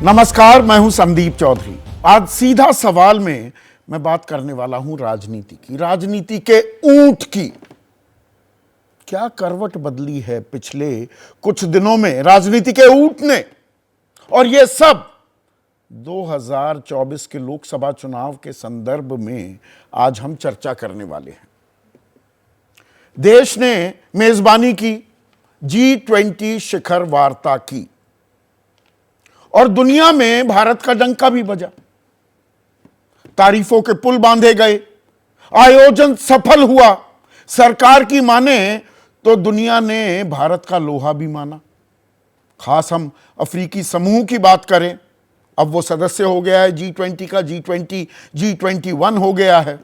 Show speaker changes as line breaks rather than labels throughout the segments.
नमस्कार, मैं हूं संदीप चौधरी। आज सीधा सवाल में मैं बात करने वाला हूं राजनीति की, राजनीति के ऊंट की। क्या करवट बदली है पिछले कुछ दिनों में राजनीति के ऊंट ने, और यह सब 2024 के लोकसभा चुनाव के संदर्भ में आज हम चर्चा करने वाले हैं। देश ने मेजबानी की, G20 शिखर वार्ता की और दुनिया में भारत का डंका भी बजा। तारीफों के पुल बांधे गए, आयोजन सफल हुआ। सरकार की माने तो दुनिया ने भारत का लोहा भी माना। खास हम अफ्रीकी समूह की बात करें, अब वो सदस्य हो गया है G20 का, G21 हो गया है।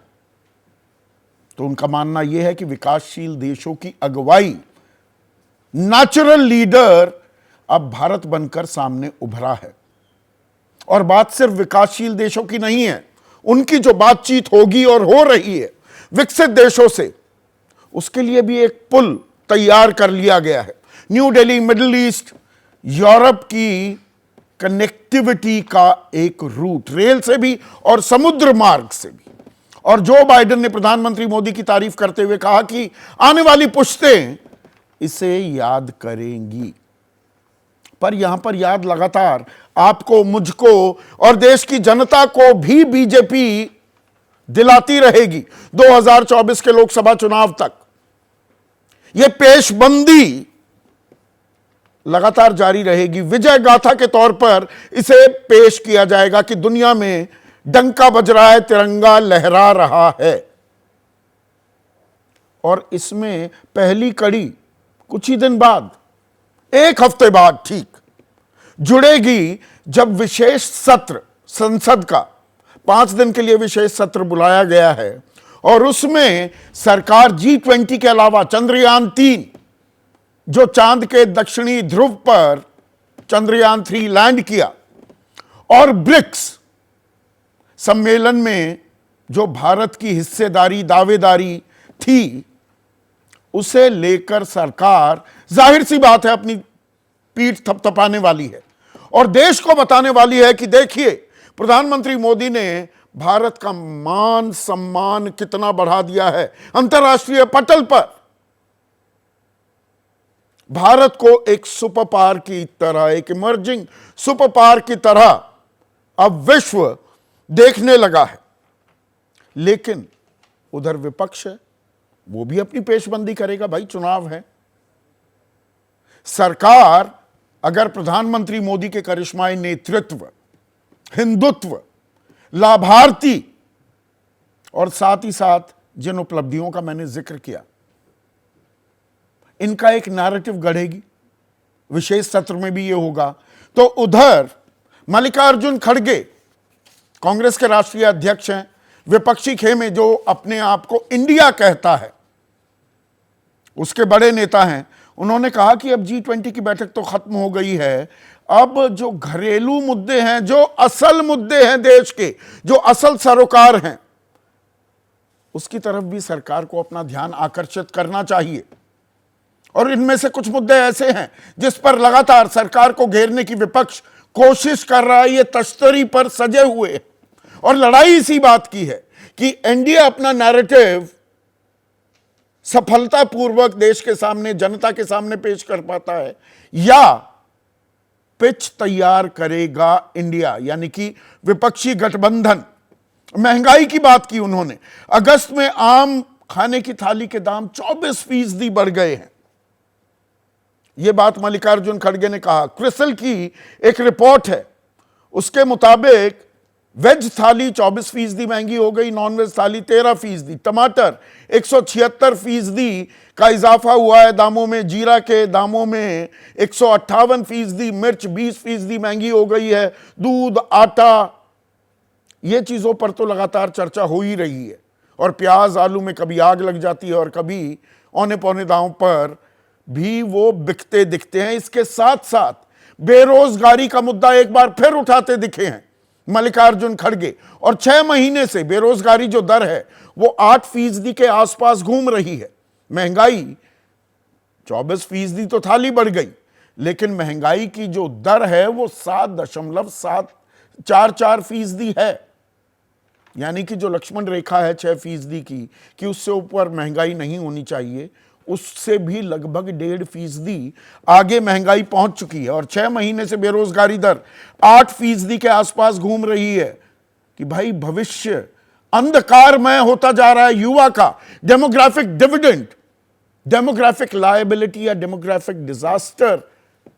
तो उनका मानना यह है कि विकासशील देशों की अगुवाई, नेचुरल लीडर अब भारत बनकर सामने उभरा है। और बात सिर्फ विकासशील देशों की नहीं है, उनकी जो बातचीत होगी और हो रही है विकसित देशों से, उसके लिए भी एक पुल तैयार कर लिया गया है। New Delhi, middle east, Europe की कनेक्टिविटी का एक रूट, रेल से भी और समुद्र मार्ग से भी। और जो बाइडेन ने प्रधानमंत्री मोदी की तारीफ करते हुए कहा कि आने वाली पुश्तें इसे याद करेंगी। पर यहां पर याद लगातार आपको, मुझको और देश की जनता को भी बीजेपी दिलाती रहेगी 2024 के लोकसभा चुनाव तक। यह पेशबंदी लगातार जारी रहेगी। विजय गाथा के तौर पर इसे पेश किया जाएगा कि दुनिया में डंका बज रहा है, तिरंगा लहरा रहा है। और इसमें पहली कड़ी कुछ ही दिन बाद, एक हफ्ते बाद ठीक जुड़ेगी, जब विशेष सत्र संसद का 5 दिन के लिए विशेष सत्र बुलाया गया है। और उसमें सरकार G20 के अलावा चंद्रयान-3, जो चांद के दक्षिणी ध्रुव पर चंद्रयान-3 लैंड किया, और ब्रिक्स सम्मेलन में जो भारत की हिस्सेदारी, दावेदारी थी, उसे लेकर सरकार जाहिर सी बात है अपनी पीठ थपथपाने वाली है और देश को बताने वाली है कि देखिए प्रधानमंत्री मोदी ने भारत का मान सम्मान कितना बढ़ा दिया है। अंतर्राष्ट्रीय पटल पर भारत को एक सुपर पावर की तरह, एक इमर्जिंग सुपर पावर की तरह अब विश्व देखने लगा है। लेकिन उधर विपक्ष है, वो भी अपनी पेशबंदी करेगा। भाई चुनाव है। सरकार अगर प्रधानमंत्री मोदी के करिश्माई नेतृत्व, हिंदुत्व, लाभार्थी और साथ ही साथ जिन उपलब्धियों का मैंने जिक्र किया, इनका एक नैरेटिव गढ़ेगी, विशेष सत्र में भी यह होगा, तो उधर मल्लिकार्जुन खड़गे कांग्रेस के राष्ट्रीय अध्यक्ष हैं, विपक्षी खेमे जो अपने आप को इंडिया कहता है, उसके बड़े नेता हैं। उन्होंने कहा कि अब G20 की बैठक तो खत्म हो गई है, अब जो घरेलू मुद्दे हैं, जो असल मुद्दे हैं देश के, जो असल सरोकार हैं, उसकी तरफ भी सरकार को अपना ध्यान आकर्षित करना चाहिए। और इनमें से कुछ मुद्दे ऐसे हैं जिस पर लगातार सरकार को घेरने की विपक्ष कोशिश कर रहा है। ये तश्तरी पर सजे हुए और लड़ाई इसी बात की है कि एनडीए अपना नैरेटिव सफलतापूर्वक देश के सामने, जनता के सामने पेश कर पाता है, या पिच तैयार करेगा इंडिया, यानी कि विपक्षी गठबंधन। महंगाई की बात की उन्होंने। अगस्त में आम खाने की थाली के दाम 24% बढ़ गए हैं। यह बात मल्लिकार्जुन खड़गे ने कहा। क्रिसिल की एक रिपोर्ट है, उसके मुताबिक वेज थाली 24% महंगी हो गई, नॉन वेज थाली 13%, टमाटर 176% का इजाफा हुआ है दामों में, जीरा के दामों में 158%, मिर्च 20% महंगी हो गई है, दूध, आटा, ये चीजों पर तो लगातार चर्चा हो ही रही है। और प्याज, आलू में कभी आग लग जाती है और कभी औने पौने दांव पर भी वो बिकते दिखते हैं। इसके साथ साथ बेरोजगारी का मुद्दा एक बार फिर उठाते दिखे हैं मल्लिकार्जुन खड़गे, और 6 महीने से बेरोजगारी जो दर है वो 8% के आसपास घूम रही है। महंगाई 24% तो थाली बढ़ गई, लेकिन महंगाई की जो दर है वो 7.744% है। यानी कि जो लक्ष्मण रेखा है 6% की, कि उससे ऊपर महंगाई नहीं होनी चाहिए, उससे भी लगभग 1.5% आगे महंगाई पहुंच चुकी है। और 6 महीने से बेरोजगारी दर 8% के आसपास घूम रही है। कि भाई भविष्य अंधकारमय होता जा रहा है। युवा का डेमोग्राफिक डिविडेंड, डेमोग्राफिक लायबिलिटी या डेमोग्राफिक डिजास्टर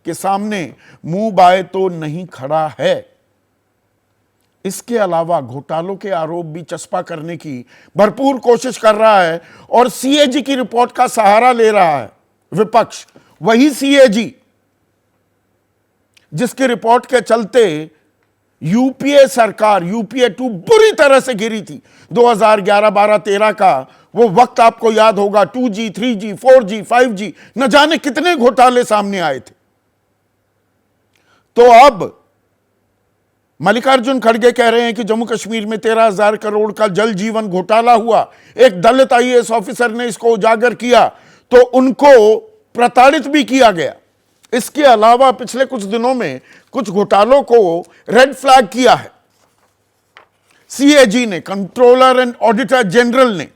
के सामने मुंह बाए तो नहीं खड़ा है। इसके अलावा घोटालों के आरोप भी चस्पा करने की भरपूर कोशिश कर रहा है और सीएजी की रिपोर्ट का सहारा ले रहा है विपक्ष। वही सीएजी जिसकी रिपोर्ट के चलते यूपीए सरकार, यूपीए 2 बुरी तरह से गिरी थी। 2011, 12, 13 का वो वक्त आपको याद होगा। 2G, 3G, 4G, 5G, न जाने कितने घोटाले सामने आए थे। तो अब मल्लिकार्जुन खड़गे कह रहे हैं कि जम्मू कश्मीर में 13,000 करोड़ का जल जीवन घोटाला हुआ। एक दलित आईएएस ऑफिसर ने इसको उजागर किया तो उनको प्रताड़ित भी किया गया। इसके अलावा पिछले कुछ दिनों में कुछ घोटालों को रेड फ्लैग किया है सीएजी ने, कंट्रोलर एंड ऑडिटर जनरल ने।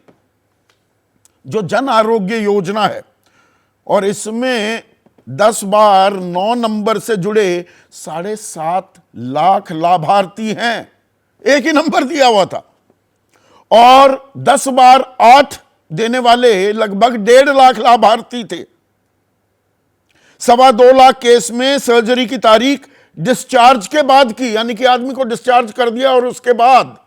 जो जन आरोग्य योजना है और इसमें 10 बार 9 नंबर से जुड़े 7.5 लाख लाभार्थी हैं। एक ही नंबर दिया हुआ था और 10 बार 8 देने वाले लगभग 1.5 लाख लाभार्थी थे। 2.25 लाख केस में सर्जरी की तारीख डिस्चार्ज के बाद की, यानी कि आदमी को डिस्चार्ज कर दिया और उसके बाद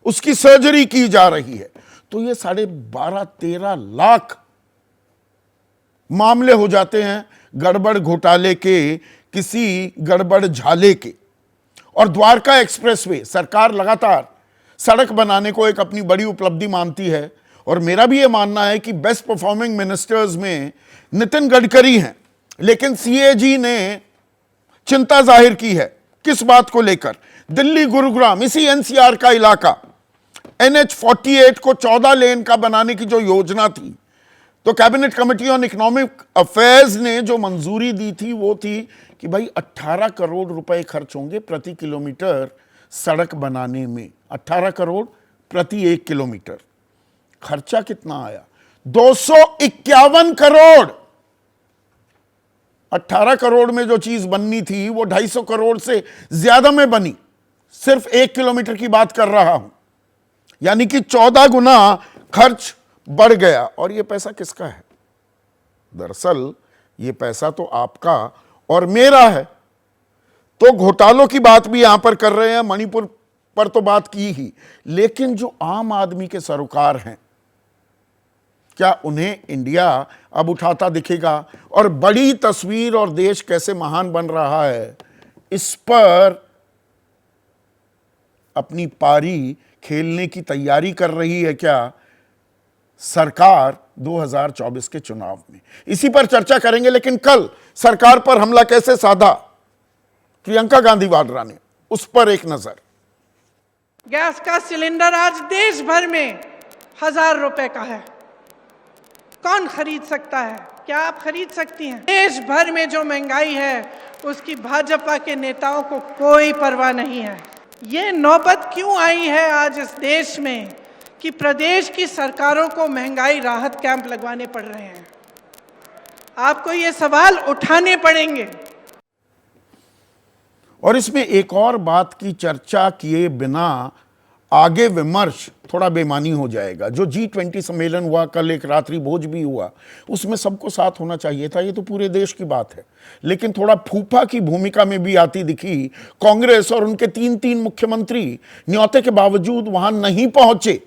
उसकी सर्जरी की जा रही है। तो ये 12.5-13 लाख मामले हो जाते हैं गड़बड़ घोटाले के, किसी गड़बड़ झाले के। और द्वारका एक्सप्रेसवे सरकार लगातार सड़क बनाने को एक अपनी बड़ी उपलब्धि मानती है और मेरा भी यह मानना है कि बेस्ट परफॉर्मिंग मिनिस्टर्स में नितिन गडकरी हैं। लेकिन सीएजी ने चिंता जाहिर की है किस बात को लेकर? दिल्ली गुरुग्राम, इसी एनसीआर का इलाका, NH-48 को 14 लेन का बनाने की जो योजना थी, तो cabinet committee on economic affairs ने जो मंजूरी दी थी वो थी कि भाई 18 करोड़ रुपए खर्च होंगे प्रति किलोमीटर सड़क बनाने में। 18 करोड़ प्रति 1 किलोमीटर। खर्चा कितना आया? 251 करोड़। 18 करोड़ में जो चीज बननी थी वो 250 करोड़ से ज्यादा में बनी। सिर्फ 1 किलोमीटर की बात कर रहा हूं, यानी कि 14 गुना खर्च बढ़ गया। और ये पैसा किसका है? दरअसल ये पैसा तो आपका और मेरा है। तो घोटालों की बात भी यहां पर कर रहे हैं, मणिपुर पर तो बात की ही, लेकिन जो आम आदमी के सरोकार हैं, क्या उन्हें इंडिया अब उठाता दिखेगा? और बड़ी तस्वीर और देश कैसे महान बन रहा है, इस पर अपनी पारी खेलने की तैयारी कर रही है क्या सरकार 2024 के चुनाव में? इसी पर चर्चा करेंगे। लेकिन कल सरकार पर हमला कैसे साधा प्रियंका गांधी वाड्रा ने, उस पर एक नजर।
गैस का सिलेंडर आज देश भर में 1000 रुपए का है। कौन खरीद सकता है? क्या आप खरीद सकती हैं? देश भर में जो महंगाई है उसकी भाजपा के नेताओं को कोई परवाह नहीं है। ये नौबत क्यों आई है आज इस देश में कि प्रदेश की सरकारों को महंगाई राहत कैंप लगवाने पड़ रहे हैं? आपको ये सवाल उठाने पड़ेंगे।
और इसमें एक और बात की चर्चा किए बिना आगे विमर्श थोड़ा बेमानी हो जाएगा। जो G20 सम्मेलन हुआ कल, एक रात्रि भोज भी हुआ, उसमें सबको साथ होना चाहिए था। ये तो पूरे देश की बात है। लेकिन थोड़ा फूफा की भूमिका में भी आती दिखी कांग्रेस और उनके 3 मुख्यमंत्री न्योते के बावजूद वहां नहीं पहुंचे।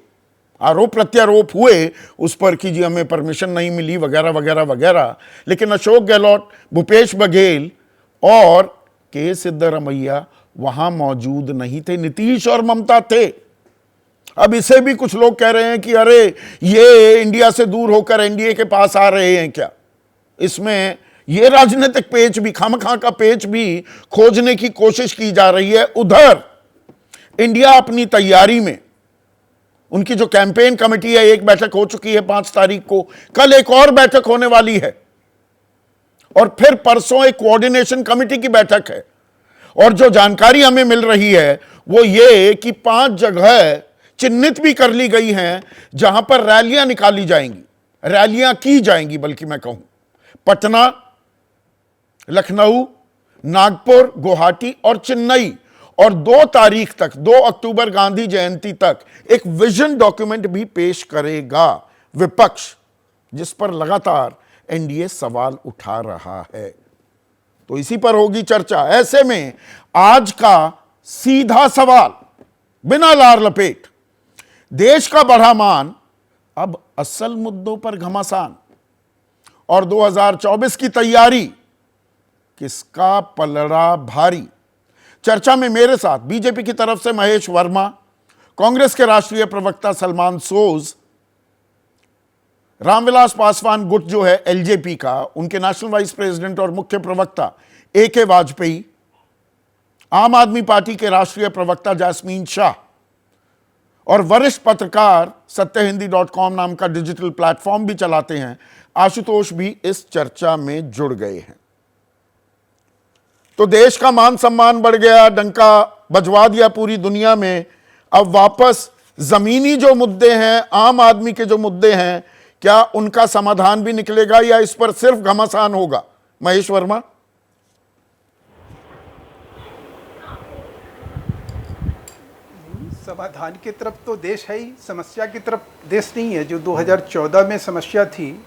आरोप प्रत्यारोप हुए उस पर कि जी हमें परमिशन नहीं मिली वगैरह वगैरह वगैरह। लेकिन अशोक गहलोत, भूपेश बघेल और के सिद्धरमैया वहां मौजूद नहीं थे। नीतीश और ममता थे। अब इसे भी कुछ लोग कह रहे हैं कि अरे ये इंडिया से दूर होकर एनडीए के पास आ रहे हैं क्या? इसमें ये राजनीतिक पेच भी, खामखा का पेच भी खोजने की कोशिश की जा रही है। उधर इंडिया अपनी तैयारी में, उनकी जो कैंपेन कमेटी है, एक बैठक हो चुकी है 5 तारीख को, कल एक और बैठक होने वाली है और फिर परसों एक कोऑर्डिनेशन कमेटी की बैठक है। और जो जानकारी हमें मिल रही है वो ये कि 5 जगह चिन्हित भी कर ली गई हैं जहां पर रैलियां निकाली जाएंगी, रैलियां की जाएंगी, बल्कि मैं कहूं पटना, लखनऊ, नागपुर, गुवाहाटी और चेन्नई। और 2 तारीख तक, 2 अक्टूबर गांधी जयंती तक एक विजन डॉक्यूमेंट भी पेश करेगा विपक्ष, जिस पर लगातार एनडीए सवाल उठा रहा है। तो इसी पर होगी चर्चा। ऐसे में आज का सीधा सवाल, बिना लार लपेट, देश का बढ़ा मान अब असल मुद्दों पर घमासान, और 2024 की तैयारी, किसका पलड़ा भारी। चर्चा में मेरे साथ बीजेपी की तरफ से महेश वर्मा, कांग्रेस के राष्ट्रीय प्रवक्ता सलमान सोज, रामविलास पासवान गुट जो है एलजेपी का, उनके नेशनल वाइस प्रेसिडेंट और मुख्य प्रवक्ता AK वाजपेयी, आम आदमी पार्टी के राष्ट्रीय प्रवक्ता जैस्मीन शाह और वरिष्ठ पत्रकार सत्यहिंदी.com नाम का डिजिटल प्लेटफॉर्म भी चलाते हैं आशुतोष भी इस चर्चा में जुड़ गए हैं। तो देश का मान सम्मान बढ़ गया, डंका बजवा दिया पूरी दुनिया में। अब वापस जमीनी जो मुद्दे हैं, आम आदमी के जो मुद्दे हैं, क्या उनका समाधान भी निकलेगा या इस पर सिर्फ घमासान होगा? महेश वर्मा।
समाधान की तरफ तो देश है ही, समस्या की तरफ देश नहीं है। जो 2014 में समस्या थी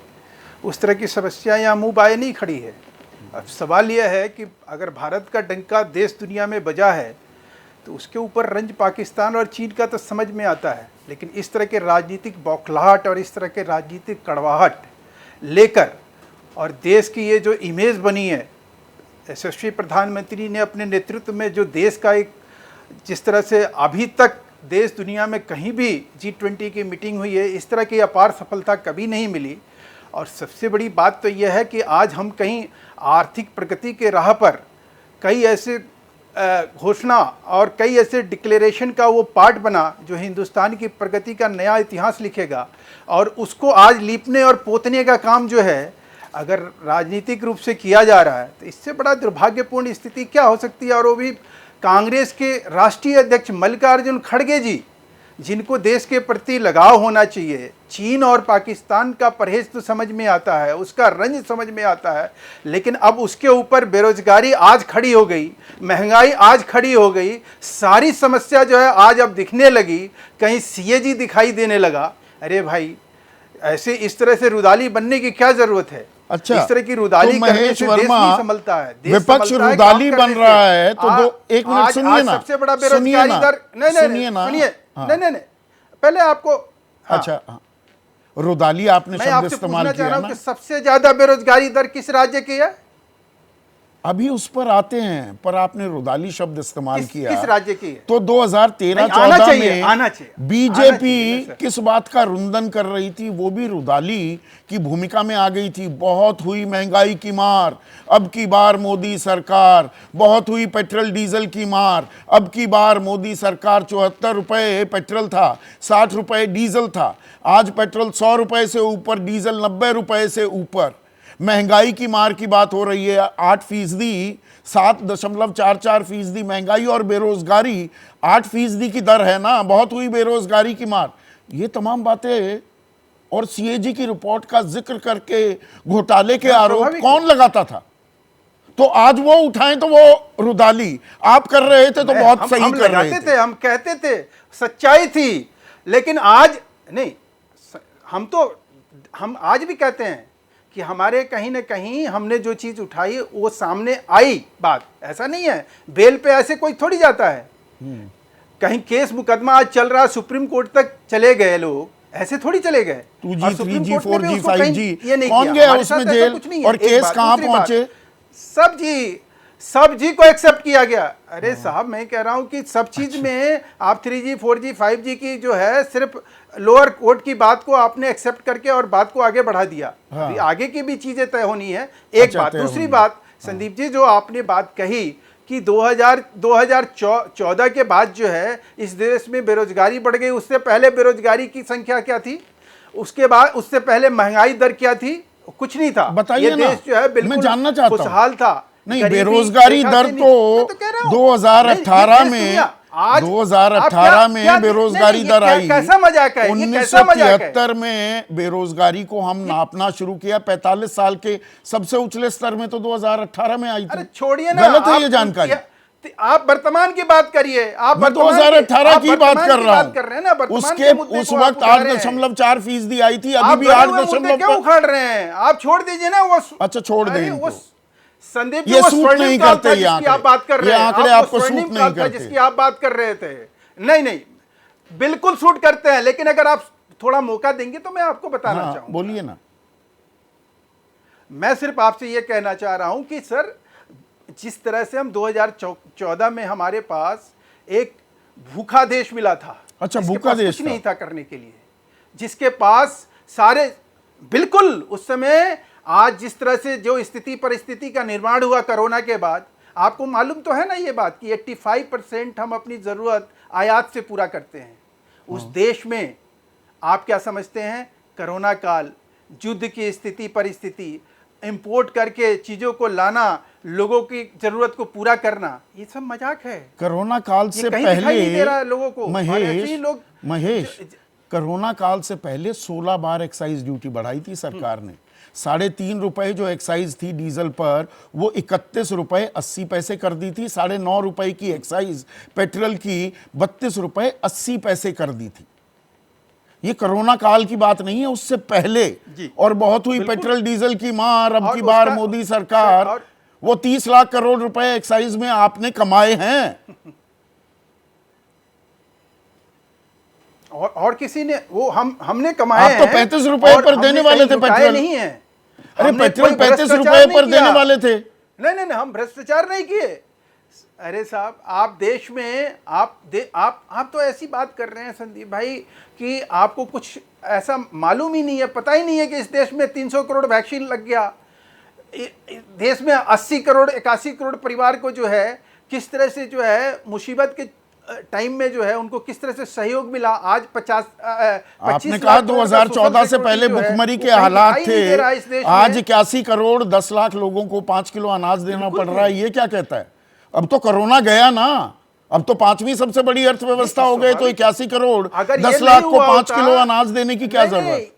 उस तरह की समस्या यहाँ मुंह बाए नहीं खड़ी है। अब सवाल यह है कि अगर भारत का डंका देश दुनिया में बजा है तो उसके ऊपर रंज पाकिस्तान और चीन का तो समझ में आता है, लेकिन इस तरह के राजनीतिक बौखलाहट और इस तरह के राजनीतिक कड़वाहट लेकर और देश की ये जो इमेज बनी है, यशस्वी प्रधानमंत्री ने अपने नेतृत्व में जो देश का एक, जिस तरह से अभी तक देश दुनिया में कहीं भी G20 की मीटिंग हुई है, इस तरह की अपार सफलता कभी नहीं मिली। और सबसे बड़ी बात तो यह है कि आज हम कहीं आर्थिक प्रगति के राह पर कई ऐसे घोषणा और कई ऐसे डिक्लेरेशन का वो पार्ट बना जो हिंदुस्तान की प्रगति का नया इतिहास लिखेगा, और उसको आज लीपने और पोतने का काम जो है अगर राजनीतिक रूप से किया जा रहा है तो इससे बड़ा दुर्भाग्यपूर्ण स्थिति क्या हो सकती है। और वो भी कांग्रेस के राष्ट्रीय अध्यक्ष मल्लिकार्जुन खड़गे जी, जिनको देश के प्रति लगाव होना चाहिए। चीन और पाकिस्तान का परहेज तो समझ में आता है, उसका रंज समझ में आता है, लेकिन अब उसके ऊपर बेरोजगारी आज खड़ी हो गई, महंगाई आज खड़ी हो गई, सारी समस्या जो है आज अब दिखने लगी, कहीं CAG दिखाई देने लगा। अरे भाई, ऐसे इस तरह से रुदाली बनने की क्या जरूरत है?
अच्छा,
इस तरह की रुदाली
तो
करने से देश नहीं संभलता है।
विपक्ष रुदाली बन रहा है तो एक मिनट सुनिए ना,
सबसे बड़ा बेरोजगारी दर, सुनिए, नहीं, पहले आपको,
अच्छा, रुदाली आपने शब्द इस्तेमाल किया ना,
कि सबसे ज्यादा बेरोजगारी दर किस राज्य की है?
अभी उस पर आते हैं, पर आपने रुदाली शब्द इस्तेमाल किया,
किस राज्य की है?
तो 2013-14 में बीजेपी किस बात का रुंदन कर रही थी, वो भी रुदाली की भूमिका में आ गई थी। बहुत हुई महंगाई की मार, अब की बार मोदी सरकार, बहुत हुई पेट्रोल डीजल की मार, अब की बार मोदी सरकार। 74 रुपए पेट्रोल था, 60 रुपए डीजल था, आज पेट्रोल 100 रुपए से ऊपर, डीजल 90 रुपए से ऊपर। महंगाई की मार की बात हो रही है, 8%, 7.44% महंगाई, और बेरोजगारी 8% की दर है ना, बहुत हुई बेरोजगारी की मार। ये तमाम बातें और CAG की रिपोर्ट का जिक्र करके घोटाले के आरोप कौन लगाता था? तो आज वो उठाएं तो वो रुदाली आप कर रहे थे, तो बहुत सही कर रहे थे।
हम कहते थे सच्चाई थी, लेकिन आज नहीं। हम आज भी कहते हैं कि हमारे कहीं ना कहीं हमने जो चीज उठाई वो सामने आई बात। ऐसा नहीं है बेल पे ऐसे कोई थोड़ी जाता है, कहीं केस मुकदमा आज चल रहा, सुप्रीम कोर्ट तक चले गए लोग, ऐसे थोड़ी चले गए।
2G, 3G, 4G, 5G कौन गया उसमें जेल, और केस कहां पहुंचे?
सब जी को एक्सेप्ट किया गया। अरे साहब, मैं कह रहा हूं कि सब चीज में आप 3G, 4G, 5G की जो है सिर्फ लोअर कोर्ट की बात को आपने एक्सेप्ट करके और बात को आगे बढ़ा दिया। अभी आगे की भी चीजें तय होनी है। एक बात, दूसरी बात, संदीप जी, जो आपने बात कही कि 2014 के बाद जो है इस देश में बेरोजगारी बढ़ गई, उससे पहले बेरोजगारी की संख्या क्या थी, उसके बाद उससे पहले महंगाई दर क्या थी, कुछ नहीं था।
बताइए
ये
ना,
देश जो है
मैं
बिल्कुल
जानना चाहता हूं।
खुशहाल था।
नहीं,
गरीबी
बेरोजगारी
रेखा
दर
से
तो
नीचे- मैं तो कह रहा हूं।
2018
नहीं,
में
सुनिए, आज
2018
आप
में
क्या-
बेरोजगारी
नहीं,
दर
ये
आई।
कैसा मजाक है, ये कैसा मजाक है?
1973 में बेरोजगारी को हम नापना शुरू किया। 45 साल के सबसे उछले स्तर में तो 2018 में आई
अरे
थी।
छोड़िए ना,
गलत है ये
आप-
जानकारी।
आप वर्तमान की बात करिए। आप
मैं
वर्तमान
2018 की बात
वर्तमान
कर रहा
बात कर रहे हैं ना,
हूं।
वर्तमान
उसके
के मुद्दे
उस
को आप
वक्त
उठा रहे हैं।
8.4% आई थी, अभी
आप
भी
बड़े हुए
8
मुद्दे क्यों उखाड़ रहे हैं? आप छोड़ दीजिए ना वो।
अच्छा, छोड़ दें
अरे
इनको।
वो संदीप जी,
ये
वो
सूट
स्वर्णिम
नहीं
काल
करते
था
ये
जिसकी
आंकड़े।
आप बात कर
ये
रहे हैं।
आंकड़े
आप वो
आपको सूट
स्वर्णिम
नहीं
काल था
करते।
जिसकी आप बात कर रहे थे। नहीं नहीं, बिल्कुल सूट करते हैं, लेकिन अगर आप थोड़ा मौका देंगे तो मैं आपको बताना
हाँ,
चाहूंगा।
बोलिए ना।
मैं सिर्फ आपसे ये कहना चाह रहा हूं कि सर, जिस तरह से हम 2014 में हमारे पास एक भूखा देश मिला था।
अच्छा,
जिसके
भूखा
पास
देश
कुछ
था।
नहीं था करने के लिए, जिसके पास सारे, बिल्कुल उस समय, आज जिस तरह से जो स्थिति परिस्थिति का निर्माण हुआ कोरोना के बाद, आपको मालूम तो है ना ये बात कि 85% हम अपनी जरूरत आयात से पूरा करते हैं। उस देश में आप क्या समझते हैं, कोरोना काल, युद्ध की स्थिति परिस्थिति, इंपोर्ट करके चीजों को लाना, लोगों की जरूरत को पूरा करना, ये सब मजाक है।
कोरोना काल
ये
से
कहीं दिखाई नहीं दे रहा है
पहले
लोगों को। और ऐसे ही लोग
महेश, कोरोना काल से पहले 16 बार एक्साइज ड्यूटी बढ़ाई थी सरकार ने। 3.5 रुपए जो एक्साइज थी डीजल पर, वो 31 रुपए 80 पैसे कर दी थी। 9.5 रुपए की एक्साइज पेट्रोल की 32 रुपए 80 पैसे कर दी थी। ये कोरोना काल की बात नहीं है, उससे पहले
जी।
और बहुत हुई पेट्रोल डीजल की मार। अब
और
की बार
उसका-
मोदी सरकार,
और-
वो 30 लाख करोड़ रुपए एक्साइज में आपने कमाए हैं।
और किसी ने, वो हमने कमाए
आप तो
हैं।
35 रुपए
और
पर
हमने
देने वाले
कहीं
थे
लुटाए
पेट्रोल।
नहीं है।
अरे
हमने
पेट्रोल
कोई
35
भ्रष्टाचार
रुपए
नहीं
पर
किया।
देने वाले थे।
नहीं नहीं नहीं, हम भ्रष्टाचार नहीं किए। अरे साहब, आप देश में आप तो ऐसी बात कर रहे हैं संदीप भाई कि आपको कुछ ऐसा मालूम ही नहीं है, पता ही नहीं है कि इस देश में 300 करोड़ वैक्सीन लग गया। देश में 80 करोड़ 81 करोड़ परिवार को जो है किस तरह से जो है मुसीबत के टाइम में जो है उनको किस तरह से सहयोग मिला। आज 25
आपने कहा 2014 से पहले भुखमरी के हालात थे। आज 81 करोड़ 10 लाख लोगों को 5 किलो अनाज देना पड़ रहा है। ये क्या कहता है? अब तो कोरोना गया ना, अब तो 5वीं सबसे बड़ी अर्थव्यवस्था हो गए, तो 81 करोड़ 10 लाख को 5 किलो अनाज देने की क्या जरूरत?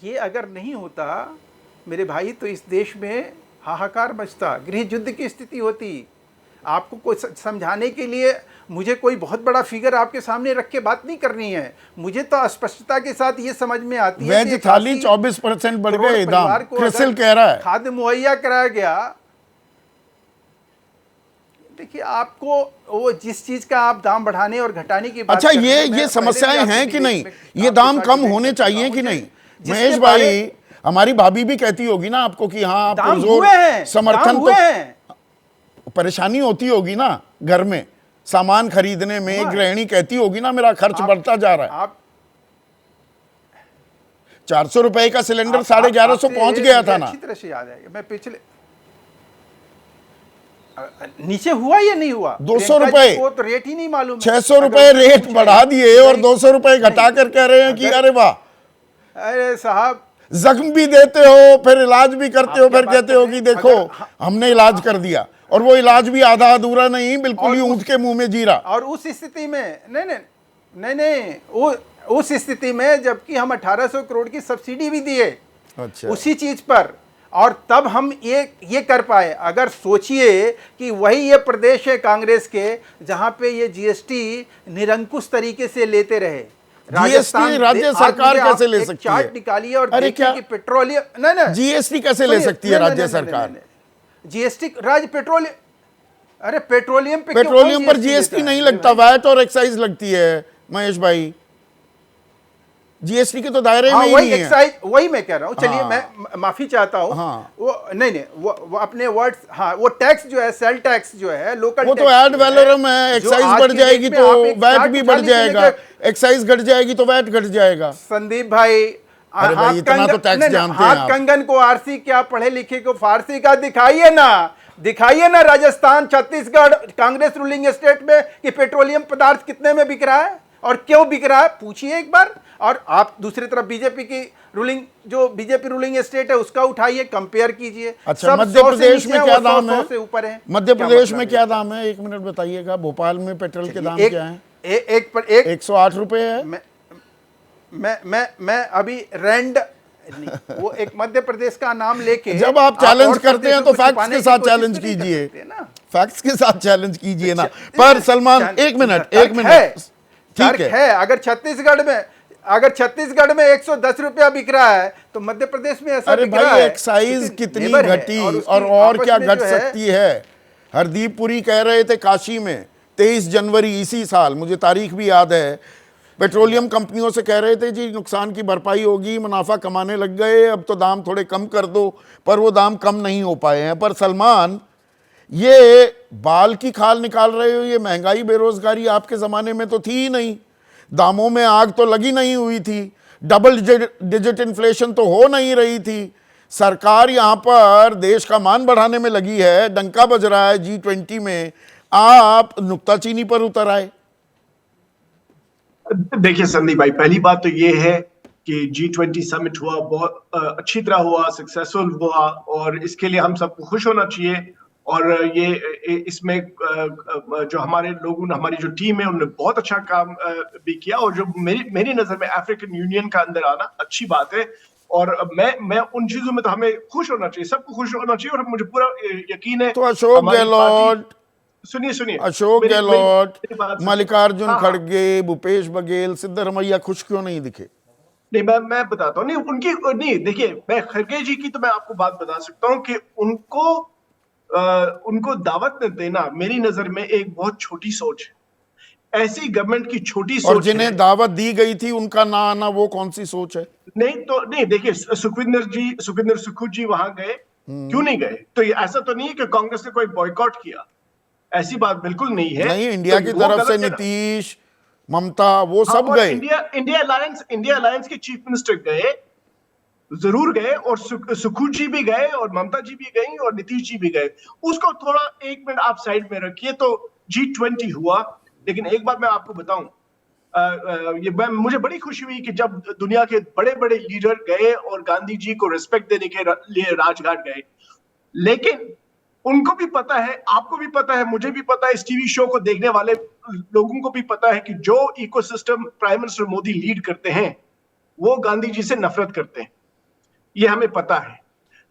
ये अगर नहीं होता मेरे भाई, तो इस देश में हाहाकार मचता, गृह युद्ध की स्थिति होती। आपको कोई समझाने के लिए मुझे कोई बहुत बड़ा फिगर आपके सामने रख के बात नहीं करनी है। मुझे तो स्पष्टता के साथ ये समझ में आती है
वेज थाली 24% बढ़ गए दाम, क्रिसिल कह रहा है।
खाद्य मुहैया कराया गया। देखिए, आपको वो जिस चीज का आप दाम बढ़ाने और घटाने की बात
अच्छा,
कर रहे हैं,
ये
मैं
समस्याएं
पहले भी
हैं
आपसे
कि नहीं?
डिबेट में
ये दाम
आपके
कम
साथ
होने
डिबेट करता
चाहिए
हूं।
कि नहीं?
जिसके
महेश
बारे-
भाई, हमारी भाभी भी कहती होगी ना आपको कि हाँ, आप
दाम
पुरजोर
हुए हैं,
समर्थन
दाम हुए
तो
हैं।
परेशानी होती होगी ना घर में सामान खरीदने में। गृहिणी कहती होगी ना मेरा खर्च बढ़ता जा रहा है।
आप
400 रुपए का सिलेंडर 1150 पहुंच गया था ना।
अच्छी तरह से याद है। मैं पिछले नीचे हुआ या नहीं हुआ?
200
प्रियंका जी
रुपए।
को तो रेट ही नहीं मालूम है।
600 रुपए
अगर
रेट
पूछे-
बढ़ा दिए और
नहीं,
200 रुपए घटा कर कह रहे हैं कि अरे वाह,
अरे साहब,
जख्म भी देते हो, फिर इलाज भी करते हो,
आप क्या
फिर
बात
कहते
कर
हो
रहे
कि
हैं?
देखो
अगर-
हमने इलाज कर दिया, और वो इलाज भी आधा अधूरा नहीं, बिल्कुल ही ऊंट के मुंह में जीरा।
और उस स्थिति में नहीं नहीं नहीं नहीं, वो उस स्थिति में जबकि हम 1800 करोड़ की सब्सिडी भी दिए
अच्छा,
उसी चीज पर, और तब हम ये कर पाए। अगर सोचिए कि वही ये प्रदेश है कांग्रेस के जहां पे ये जीएसटी निरंकुश तरीके से लेते रहे।
जीएसटी राज्य सरकार कैसे ले सकती है?
चार्ट निकालिए और
अरे
देखिए
क्या?
कि पेट्रोलियम नहीं
जीएसटी कैसे ले सकती है राज्य सरकार?
जीएसटी राज्य पेट्रोलियम, अरे पेट्रोलियम पे
पेट्रोलियम पर जीएसटी नहीं लगता, वैट और एक्साइज लगती है महेश भाई। जीएसटी के तो दायरे में ही
वही
नहीं है।
एक्साइज, वही मैं कह रहा हूँ। चलिए,
हाँ।
मैं माफी चाहता हूँ।
हाँ।
वो नहीं वो अपने वर्ड्स, हाँ, वो टैक्स जो है, सेल टैक्स जो है, लोकल
वो तो एड वैलोरम है, एक्साइज बढ़ जाएगी तो वैट भी बढ़ जाएगा, एक्साइज घट जाएगी तो वैट घट जाएगा।
संदीप भाई,
अरे भाई, इतना तो टैक्स जानते हैं
हाथ
आप।
कंगन को आरसी क्या पढ़े लिखे को फारसी का दिखाइए ना राजस्थान छत्तीसगढ़ कांग्रेस रूलिंग स्टेट में कि पेट्रोलियम पदार्थ कितने में बिक रहा है और क्यों बिक रहा है, पूछिए एक बार। और आप दूसरी तरफ बीजेपी की रूलिंग, जो बीजेपी रूलिंग स्टेट है उसका उठाइए, कंपेयर कीजिए।
अच्छा,
सब
मध्य
100 से
प्रदेश
नीचे
में
हैं,
क्या
वो
दाम
100
है?
से ऊपर है।
मध्य
क्या
प्रदेश
मतलब
में
है
क्या
इसका?
दाम है? एक मिनट बताइएगा, भोपाल में पेट्रोल के दाम
एक
क्या है?
एक पर एक
108 रुपए है।
मैं अभी रैंड नहीं, वो एक मध्य प्रदेश का नाम लेके
जब आप
और
चैलेंज करते हैं
प्रदेशों
तो
को
फैक्ट्स
छुपाने
के
की
साथ
कोशिश
चैलेंज
तो नहीं कर
कीजिए,
सकते ना।
फैक्ट्स के साथ चैलेंज कीजिए ना।
अच्छा,
पर सलमान, एक मिनट ठीक
तर्क
है।
है। अगर छत्तीसगढ़ में 110 रुपया बिक रहा है तो मध्य प्रदेश में ऐसा
अरे
बिक रहा
भाई,
है,
एक्साइज
क्योंकि
कितनी
नेबर है
घटी
उसकी
और
आपस
क्या
में
घट
जो है,
सकती है? हरदीप पुरी कह रहे थे काशी में 23 जनवरी इसी साल, मुझे तारीख भी याद है, पेट्रोलियम कंपनियों से कह रहे थे जी नुकसान की भरपाई होगी, मुनाफा कमाने लग गए, अब तो दाम थोड़े कम कर दो, पर वो दाम कम नहीं हो पाए हैं। पर सलमान, ये बाल की खाल निकाल रहे हो, ये महंगाई बेरोजगारी आपके ज़माने में तो थी ही नहीं, दामों में आग तो लगी नहीं हुई थी, डबल डिजिट इन्फ्लेशन तो हो नहीं रही थी, सरकार यहाँ पर देश का मान बढ़ाने में लगी है, डंका बज रहा है G20 में, आप नुक्ताचीनी पर उतर आए।
देखिए संदीप भाई, पहली बात तो ये है कि G20 समिट हुआ, बहुत अच्छी तरह हुआ, सक्सेसफुल हुआ, और इसके लिए हम सबको खुश होना चाहिए। और इसमें जो हमारे लोगों ने, हमारी जो टीम है, उन्होंने बहुत अच्छा काम भी किया, और जो मेरी नजर में अफ्रीकन यूनियन का अंदर आना अच्छी बात है। और मैं उन चीजों में तो हमें खुश होना चाहिए, सबको खुश होना चाहिए, और मुझे पूरा यकीन है
तो अशोक गहलोत,
सुनिए
अशोक गहलोत,
मेरी बात सुनिए।
मल्लिकार्जुन
हाँ,
खड़गे, भूपेश बघेल, सिद्धरमैया खुश क्यों नहीं दिखे?
नहीं, मैं बताता हूँ, नहीं उनकी नहीं, देखिए, मैं खड़गे जी की तो मैं आपको बात बता सकता हूँ कि उनको दावत न देना मेरी नजर में एक बहुत छोटी सोच है। ऐसी गवर्नमेंट की छोटी
और
सोच
जिन्हें
है।
दावत दी गई थी उनका ना आना, वो कौन सी सोच है?
नहीं, देखिए, सुखविंदर सुक्खू जी वहां गए, क्यों नहीं गए? तो ये ऐसा तो नहीं है कि कांग्रेस ने कोई बॉयकॉट किया, ऐसी बात बिल्कुल नहीं है।
नहीं, इंडिया
तो
की
वो
तरफ से
गलत है।
नीतीश, ममता, वो
हाँ,
सब
और
गए।
इंडिया अलायंस के चीफ मिनिस्टर गए, जरूर गए, और सुखू जी भी गए, और ममता जी भी गई, और नीतीश जी भी गए। उसको थोड़ा एक मिनट आप साइड में रखिए। तो G20 हुआ, लेकिन एक बात मैं आपको बताऊं, मुझे बड़ी खुशी हुई कि जब दुनिया के बड़े बड़े लीडर गए और गांधी जी को रिस्पेक्ट देने के लिए राजघाट गए। लेकिन उनको भी पता है, आपको भी पता है, मुझे भी पता है, इस टीवी शो को देखने वाले लोगों को भी पता है कि जो ecosystem prime minister Modi lead करते हैं, वो गांधी जी से नफरत करते हैं, ये हमें पता है।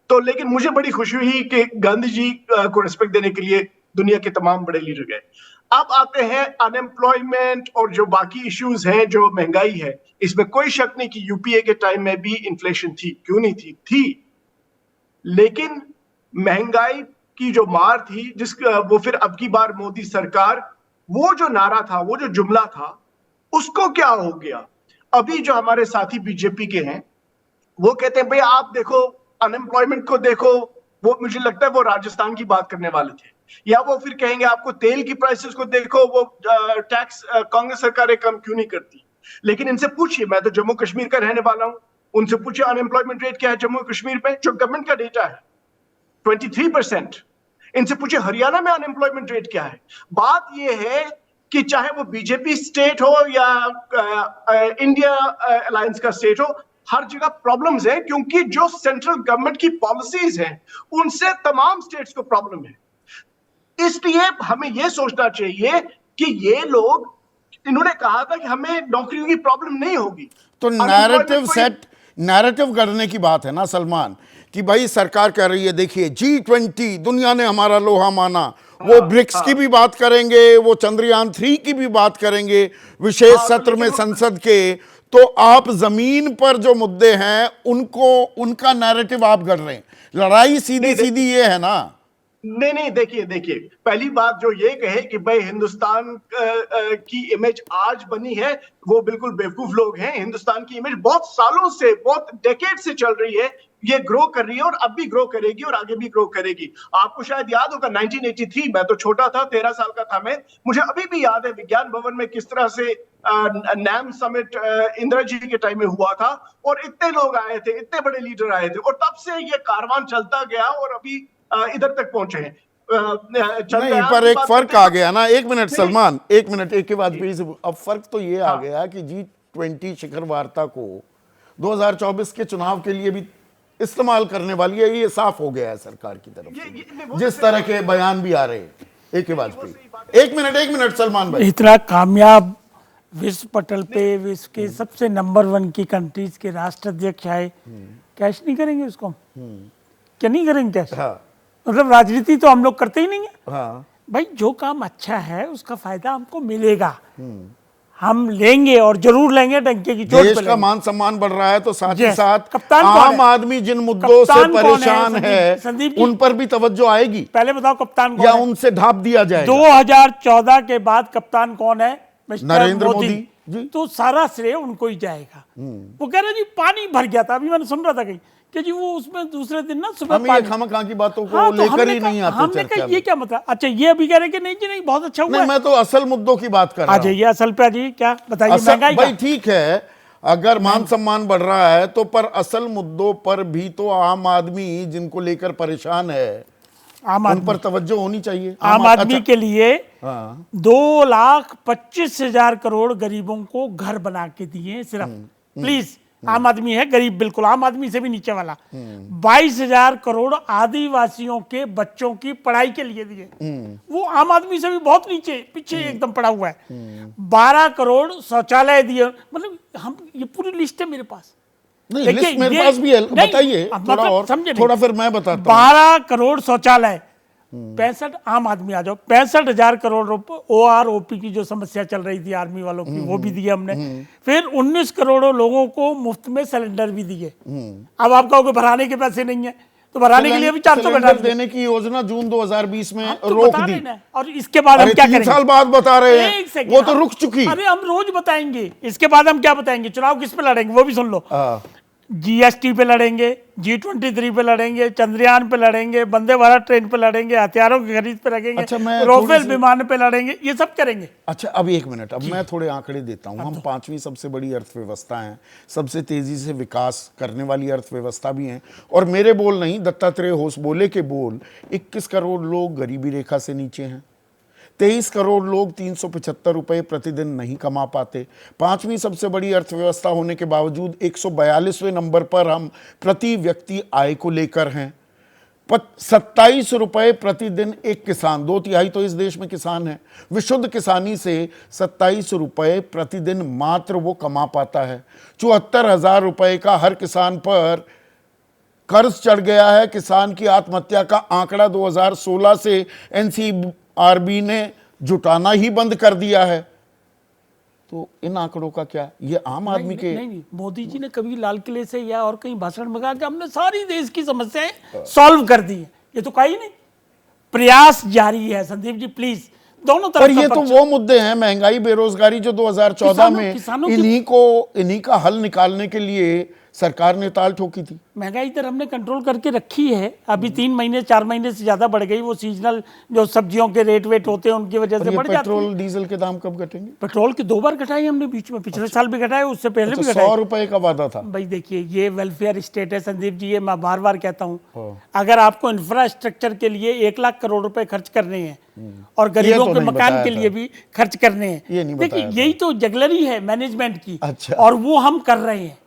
तो लेकिन मुझे बड़ी खुशी हुई कि गांधी जी को रिस्पेक्ट देने के लिए दुनिया के तमाम बड़े लीडर गए। अब आते हैं अनएम्प्लॉयमेंट और जो बाकी इश्यूज हैं, जो महंगाई है, इसमें कोई शक नहीं कि यूपीए के टाइम में भी इन्फ्लेशन थी, क्यों नहीं थी। लेकिन महंगाई की जो मार थी, वो फिर अब की बार मोदी सरकार, वो जो नारा था, वो जो जुमला था, उसको क्या हो गया? अभी जो हमारे साथी बीजेपी के हैं, वो कहते हैं भाई आप देखो अनएम्प्लॉयमेंट को देखो। वो मुझे लगता है वो राजस्थान की बात करने वाले थे, या वो फिर कहेंगे आपको तेल की प्राइसेस को देखो, वो टैक्स कांग्रेस सरकारें कम क्यों नहीं करती। लेकिन इनसे पूछिए, मैं तो जम्मू कश्मीर का रहने वाला हूं, उनसे पूछिए अनएम्प्लॉयमेंट रेट क्या है जम्मू कश्मीर पे, जो गवर्नमेंट का डेटा है 23%। इनसे पूछिए हरियाणा में अनएम्प्लॉयमेंट रेट क्या है। बात यह है कि चाहे वो बीजेपी स्टेट हो या इंडिया अलायंस का स्टेट हो, हर जगह प्रॉब्लम्स हैं, क्योंकि जो सेंट्रल गवर्नमेंट की पॉलिसीज हैं उनसे तमाम स्टेट्स को प्रॉब्लम है। इसलिए हमें यह सोचना चाहिए कि ये लोग, इन्होंने कहा था कि हमें नौकरियों की प्रॉब्लम नहीं होगी,
तो नैरेटिव करने की बात है ना सलमान, कि भाई सरकार कह रही है देखिए G20 दुनिया ने हमारा लोहा माना, वो ब्रिक्स की भी बात करेंगे, वो चंद्रयान 3 की भी बात करेंगे विशेष सत्र में संसद के। तो आप जमीन पर जो मुद्दे हैं उनका नैरेटिव आप कर रहे हैं, लड़ाई सीधी सीधी ये है ना।
नहीं, देखिए, पहली बात जो ये कहे कि भाई हिंदुस्तान की इमेज आज बनी है, वो बिल्कुल बेवकूफ लोग हैं। हिंदुस्तान की इमेज बहुत सालों से, बहुत डेकेड से चल रही है, ये ग्रो कर रही है, और अब भी ग्रो करेगी, और आगे भी ग्रो करेगी। आपको शायद याद होगा 1983, मैं तो छोटा था, 13 साल का था मैं, मुझे अभी भी याद है विज्ञान भवन में किस तरह से नैम समिट इंदिरा जी के टाइम में हुआ था, और इतने लोग आए थे, इतने बड़े लीडर आए थे, और तब से ये कारवान चलता गया, और अभी इधर तक पहुंचे हैं।
नहीं, पर एक फर्क आ गया ना। एक मिनट सलमान, एक मिनट, एक के बाद फिर अब फर्क तो ये आ गया कि G20 शिखर वार्ता को 2024 के चुनाव के लिए भी इस्तेमाल करने वाली है, ये साफ हो गया है सरकार की तरफ से, जिस तरह के बयान भी आ रहे हैं। एक वाजपेयी, एक मिनट सलमान भाई।
इतना कामयाब विश्व पटल पे विश्व के सबसे नंबर 1 की कंट्रीज के राष्ट्राध्यक्ष आए, कैश नहीं करेंगे उसको हम? क्या नहीं करेंगे कैश?
हाँ
मतलब राजनीति तो हम लोग करते ही नहीं है
हाँ
भाई। जो काम अच्छा है उसका फायदा हमको मिलेगा, हम लेंगे और जरूर लेंगे, डंके की चोट
देश
पे
का
लेंगे।
मान सम्मान बढ़ रहा है तो साथ ही
Yes,
साथ
कप्तान कौन
आम
है?
आदमी जिन मुद्दों से
कप्तान कौन है,
परेशान
संदीप
है
जी?
उन पर भी तवज्जो आएगी,
पहले बताओ कप्तान कौन
या
है?
उनसे ढाप दिया जाएगा?
2014 के बाद कप्तान कौन है? मिस्टर
नरेंद्र मोदी जी।
तो सारा श्रेय उनको ही जाएगा। वो कह रहे जी पानी भर गया था, अभी मैंने सुन रहा था कहीं कि जी वो उसमें दूसरे दिन ना सुबह
हम ये
पानी।
खामखा की बातों को
हाँ, तो
लेकर
हमने
ही
कहा-
नहीं आते
हमने
चर्चा
कहा
में।
ये क्या मतलब? अच्छा ये अभी कह रहे कि नहीं जी नहीं बहुत अच्छा हुआ
नहीं,
है।
मैं तो असल मुद्दों की बात कर रहा
आ
हूं।
जाइए असल पे, आ जाइए। क्या बताइए?
असल
महंगाई
भाई
का?
ठीक है, अगर मान सम्मान बढ़ रहा है तो पर असल मुद्दों पर भी तो आम आदमी जिनको लेकर परेशान है
आम
उन
आदमी
पर तवज्जो होनी चाहिए।
आम आदमी
अच्छा,
के लिए
हाँ
2,25,000 करोड़ गरीबों को घर बना के दिए सिर्फ। प्लीज, आम आदमी है गरीब, बिल्कुल आम आदमी से भी नीचे वाला। 22,000 करोड़ आदिवासियों के बच्चों की पढ़ाई के लिए दिए, वो आम आदमी से भी बहुत नीचे पीछे एकदम पड़ा हुआ है। 12 करोड़ शौचालय दिए। मतलब हम, ये पूरी लिस्ट है मेरे पास।
नहीं,
देखिए,
लिस्ट मेरे
ये-
पास भी है,
नहीं,
बताइए
अब
थोड़ा
मतलब
और,
समझे नहीं।
थोड़ा फिर मैं बताता हूँ।
12 करोड़ शौचालय, 65 आम आदमी आ जाओ, 65,000 करोड़ रुपए OROP की जो समस्या चल रही थी आर्मी वालों की, वो भी दिए हमने। फिर 19 करोड़ लोगों को मुफ्त में सिलेंडर भी दिए। अब आप कहोगे भराने के पैसे नहीं है, तो भराने के लिए भी 400
सिलेंडर
घटा
देने की योजना जून 2020 में
तो
रोक
बता
दी।
रहे ना। और इसके बाद हम
अरे
क्या
3
करेंगे?
साल बाद बता रहे हैं,
एक सेकंड,
वो तो रुक चुकी।
अरे हम रोज बताएंगे। इसके बाद हम क्या बताएंगे? चुनाव किस पे लड़ेंगे वो भी सुन लो।
हाँ।
GST पे लड़ेंगे, G23 पे लड़ेंगे, चंद्रयान पे लड़ेंगे, वंदे भारत ट्रेन पे लड़ेंगे, हथियारों की खरीद पे लगेंगे,
अच्छा, मैं
राफेल
थोड़ी सी-
विमान पे लड़ेंगे, ये सब करेंगे।
अच्छा अब एक मिनट, अब मैं थोड़े आंकड़े देता हूं। हम 5वीं सबसे बड़ी अर्थव्यवस्था हैं, सबसे तेजी से विकास करने वाली अर्थव्यवस्था भी हैं, और मेरे बोल नहीं, दत्तात्रेय होस बोले के बोल, 21 करोड़ लोग गरीबी रेखा से नीचे हैं, 23 करोड़ लोग 375 रुपए प्रतिदिन नहीं कमा पाते। 5वीं सबसे बड़ी अर्थव्यवस्था होने के बावजूद 142वें नंबर पर हम प्रति व्यक्ति आय को लेकर हैं। 27 रुपए प्रतिदिन एक किसान, 2/3 तो इस देश में किसान है, विशुद्ध किसानी से 27 रुपए प्रतिदिन मात्र वो कमा पाता है। 74,000 रुपए का हर किसान पर कर्ज चढ़ गया है। किसान की आत्महत्या का आंकड़ा 2016 से NCRB ने जुटाना ही बंद कर दिया है। तो इन आंकड़ों का क्या? ये आम आदमी के
नहीं, मोदी जी ने कभी लाल किले से या और कहीं भाषण में कहा कि हमने सारी देश की समस्याएं सॉल्व कर दी है, ये तो कहा ही नहीं। प्रयास जारी है संदीप जी, प्लीज दोनों तरफ
पर
का
ये तो
पक्ष-
वो मुद्दे हैं, महंगाई, बेरोजगारी, जो 2014 में
किसानों की-
इन्हीं का हल निकालने के लिए सरकार ने ताल ठोकी थी।
महंगाई दर हमने कंट्रोल करके रखी है। अभी 3 महीने 4 महीने से ज्यादा बढ़ गई। वो सीजनल जो सब्जियों के रेट वेट होते हैं उनकी वजह
और
से
ये
बढ़ जाती है।
पेट्रोल डीजल के दाम कब घटेंगे?
पेट्रोल की 2 बार घटाई हमने बीच में, पिछले साल भी घटाए, उससे पहले भी
100
घटाए।
रुपए का वादा था।
भाई देखिए, ये वेलफेयर स्टेट है संदीप जी, ये मैं बार बार कहता हूँ। अगर आपको इंफ्रास्ट्रक्चर के लिए 1 लाख करोड़ रुपए खर्च करने हैं और गरीबों
तो
के
नहीं
मकान
बताया
के
था।
लिए भी खर्च करने हैं,
ये नहीं
देखिए
बताया था।
यही तो जगलरी है मैनेजमेंट की।
अच्छा।
और वो हम कर रहे हैं।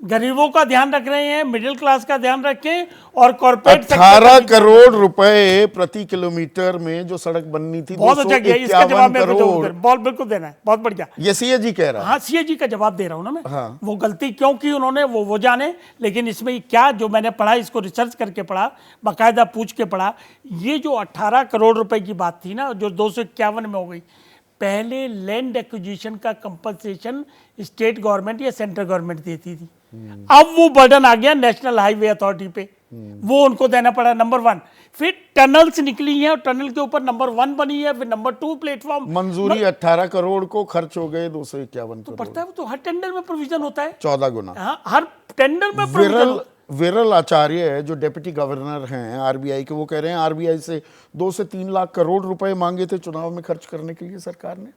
गरीबों का ध्यान रख रहे हैं, मिडिल क्लास का ध्यान रखें, और कॉर्पोरेट
18 करोड़ रुपए प्रति किलोमीटर में जो सड़क बननी थी,
बहुत अच्छा किया। इसका जवाब मेरे को जरूर
करोड़।
देना, बहुत बिल्कुल देना है, बहुत बढ़िया।
ये सीएजी कह रहा है।
हाँ, CAG का जवाब दे रहा हूँ ना मैं।
हाँ।
वो गलती क्यों की उन्होंने, वो जाने। लेकिन इसमें क्या जो मैंने पढ़ा, इसको रिसर्च करके पढ़ा, बाकायदा पूछ के पढ़ा। ये जो 18 करोड़ रुपए की बात थी ना, जो 251 में हो गई, पहले लैंड एक्विजिशन का कंपनसेशन स्टेट गवर्नमेंट या सेंट्रल गवर्नमेंट देती थी। अब वो बर्डन आ गया नेशनल हाईवे अथॉरिटी पे, वो उनको देना पड़ा, नंबर 1। फिर टनल्स निकली हैं और टनल के ऊपर नंबर 1 बनी है, फिर नंबर 2 प्लेटफॉर्म
मंजूरी 18 करोड़ को, खर्च हो गए 251
तो
करोड़,
पड़ता है। वो तो हर टेंडर में प्रोविजन होता है।
14 गुना।
हाँ, हर टेंडर में प्रोविजन।
विरल आचार्य जो डेप्यूटी गवर्नर हैं आरबीआई के, वो कह रहे हैं आरबीआई से 2 से 3 लाख करोड़ रुपए मांगे थे चुनाव में खर्च करने के लिए सरकार ने।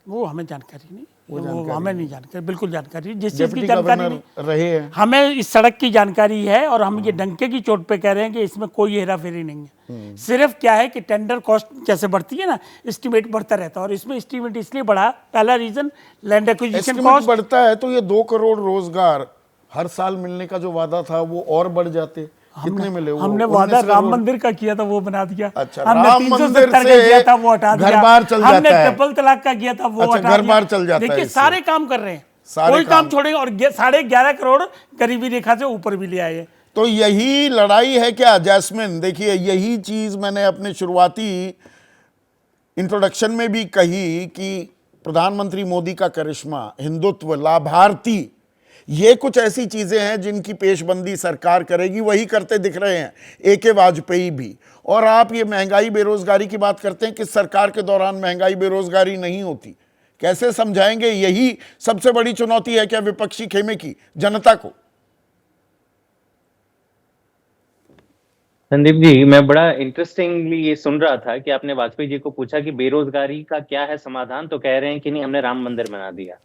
वो हमें जानकारी नहीं, वो हमें नहीं जानकारी, बिल्कुल जानकारी, जिस चीज़ की
डिप्टी
जानकारी नहीं
गवर्नर रहे हैं।
हमें इस सड़क की जानकारी है, और हम ये डंके की चोट पे कह रहे हैं कि इसमें कोई हेरा फेरी नहीं है। सिर्फ क्या है कि टेंडर कॉस्ट जैसे बढ़ती है ना, एस्टीमेट बढ़ता रहता है, और इसमें एस्टीमेट इसलिए बढ़ा, पहला reason land acquisition
estimate
cost
बढ़ता है तो ये 2 करोड़ रोजगार हर साल मिलने का जो वादा था वो और बढ़ जाते। कितने मिले? वो
हमने
19
वादा राम
करोड़।
मंदिर का किया था, वो बना दिया।
अच्छा,
हमने
राम
370
मंदिर
का
से
किया था, वो हटा दिया।
घर-बार चल
हमने
जाता है।
ट्रिपल तलाक का किया था, वो
अच्छा,
हटा
घर-बार
दिया।
चल जाता है
देखिए
इससे।
सारे काम कर रहे हैं,
सारे
कोई काम
काम।
छोड़ेंगे, और 11.5 करोड़ गरीबी रेखा से ऊपर भी ले आए।
तो यही लड़ाई है क्या जैस्मिन? देखिए, यही चीज मैंने अपने शुरुआती इंट्रोडक्शन में भी कही कि प्रधानमंत्री मोदी का करिश्मा, हिंदुत्व, लाभार्थी, ये कुछ ऐसी चीजें हैं जिनकी पेशबंदी सरकार करेगी, वही करते दिख रहे हैं AK वाजपेयी भी। और आप ये महंगाई बेरोजगारी की बात करते हैं कि सरकार के दौरान महंगाई बेरोजगारी नहीं होती, कैसे समझाएंगे? यही सबसे बड़ी चुनौती है क्या विपक्षी खेमे की जनता को?
संदीप जी, मैं बड़ा इंटरेस्टिंगली ये सुन रहा था कि आपने वाजपेयी जी को पूछा कि बेरोजगारी का क्या है समाधान, तो कह रहे हैं कि नहीं, हमने राम मंदिर बना दिया।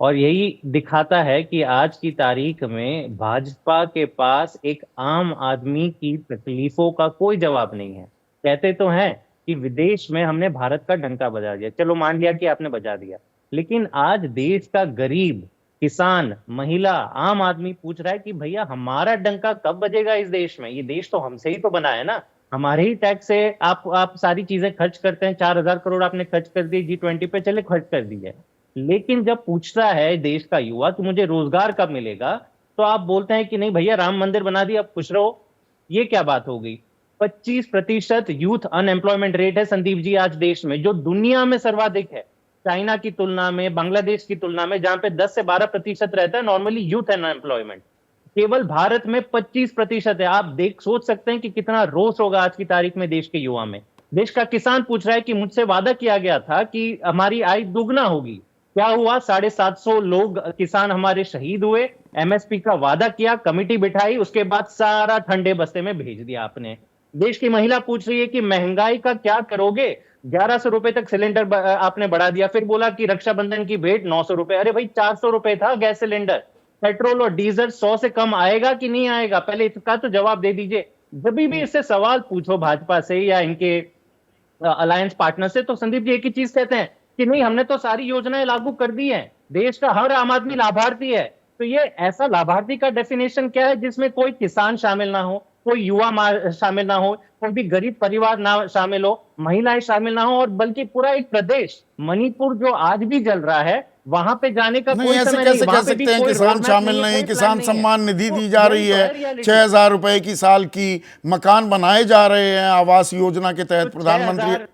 और यही दिखाता है कि आज की तारीख में भाजपा के पास एक आम आदमी की तकलीफों का कोई जवाब नहीं है। कहते तो हैं कि विदेश में हमने भारत का डंका बजा दिया, चलो मान लिया कि आपने बजा दिया, लेकिन आज देश का गरीब, किसान, महिला, आम आदमी पूछ रहा है कि भैया हमारा डंका कब बजेगा इस देश में? ये देश तो हमसे ही तो बना है ना, हमारे ही टैक्स से आप सारी चीजें खर्च करते हैं। 4000 करोड़ आपने खर्च कर दिए G20 पे, चले खर्च कर दिए, लेकिन जब पूछता है देश का युवा कि मुझे रोजगार कब मिलेगा, तो आप बोलते हैं कि नहीं भैया राम मंदिर बना दिया, अब खुश रहो। ये क्या बात हो गई? 25% यूथ अनएम्प्लॉयमेंट रेट है संदीप जी आज देश में, जो दुनिया में सर्वाधिक है। चाइना की तुलना में, बांग्लादेश की तुलना में, जहां पे 10 से 12% रहता है नॉर्मली यूथ अनएम्प्लॉयमेंट, केवल भारत में 25% है। आप सोच सकते हैं कि कितना रोष होगा आज की तारीख में देश के युवा में। देश का किसान पूछ रहा है कि मुझसे वादा किया गया था कि हमारी आय दुगना होगी, क्या हुआ? 750 लोग किसान हमारे शहीद हुए। MSP का वादा किया, कमिटी बिठाई, उसके बाद सारा ठंडे बस्ते में भेज दिया आपने। देश की महिला पूछ रही है कि महंगाई का क्या करोगे? 1100 रुपए तक सिलेंडर आपने बढ़ा दिया, फिर बोला कि रक्षाबंधन की भेंट 900 रुपए। अरे भाई 400 रुपए था गैस सिलेंडर, पेट्रोल और डीजल 100 से कम आएगा कि नहीं आएगा? पहले इसका तो जवाब दे दीजिए। जब भी इससे सवाल पूछो भाजपा से या इनके अलायंस पार्टनर से, तो संदीप जी एक ही चीज कहते हैं कि नहीं, हमने तो सारी योजनाएं लागू कर दी हैं, देश का हर आम आदमी लाभार्थी है। तो ये ऐसा लाभार्थी का डेफिनेशन क्या है जिसमें कोई किसान शामिल ना हो, कोई युवा शामिल ना हो, कोई भी गरीब परिवार ना शामिल हो, महिलाएं शामिल ना हो, और बल्कि पूरा एक प्रदेश मणिपुर जो आज भी जल रहा है, वहां पे जाने का
नहीं,
कोई
ऐसे
समय
कैसे
नहीं,
कह
वहां पे भी
सकते हैं
कोई
किसान
रोडमैप
शामिल
है,
नहीं?
कोई
किसान
प्लान नहीं
सम्मान
है।
निधि
तो
दी जा
यही
रही
तो
है,
reality।
6000 रुपए की साल की, मकान बनाए जा रहे हैं आवास योजना के तहत।
तो
प्रधानमंत्री
6000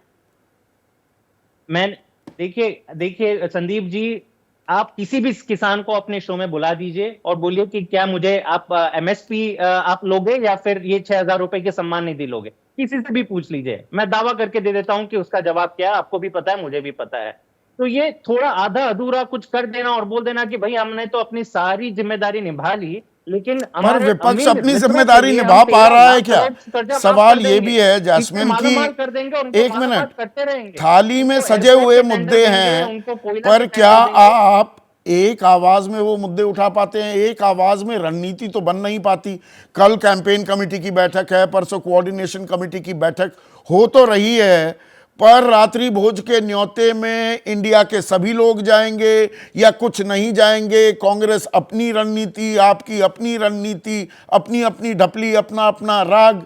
मैं देखिए संदीप जी, आप किसी भी किसान को अपने शो में बुला दीजिए और बोलिए कि क्या मुझे आप MSP आप लोगे या फिर ये 6000 रुपए के सम्मान निधि लोगे? किसी से भी पूछ लीजिए, मैं दावा करके दे देता हूं कि उसका जवाब क्या है, आपको भी पता है, मुझे भी पता है। तो ये थोड़ा आधा अधूरा कुछ कर देना और बोल देना कि भाई हमने तो अपनी सारी जिम्मेदारी निभा ली, लेकिन
पर
हमारे
विपक्ष
अमीर
अपनी
मित्रों के
जिम्मेदारी
लिए
निभा
हम
पा
13
रहा है
लाख
क्या?
करोड़ कर्जा माफ
सवाल
कर
ये
देंगे।
भी है
इससे
जैस्मिन
मालामाल कर देंगे और उनको
एक
मालामाल
मिनट,
करते रहेंगे।
थाली में
उनको
सजे
एयरटेल
हुए
के टेंडर
मुद्दे
देंगे,
हैं,
उनको कोयला
पर
के
क्या
टेंडर देंगे।
आप एक आवाज में वो मुद्दे उठा पाते हैं? एक आवाज में रणनीति तो बन नहीं पाती। कल कैंपेन कमेटी की बैठक है, परसों कोऑर्डिनेशन कमेटी की बैठक हो तो रही है, पर रात्रि भोज के न्योते में इंडिया के सभी लोग जाएंगे या कुछ नहीं जाएंगे? कांग्रेस अपनी रणनीति, आपकी अपनी रणनीति, अपनी अपनी ढपली, अपना अपना राग,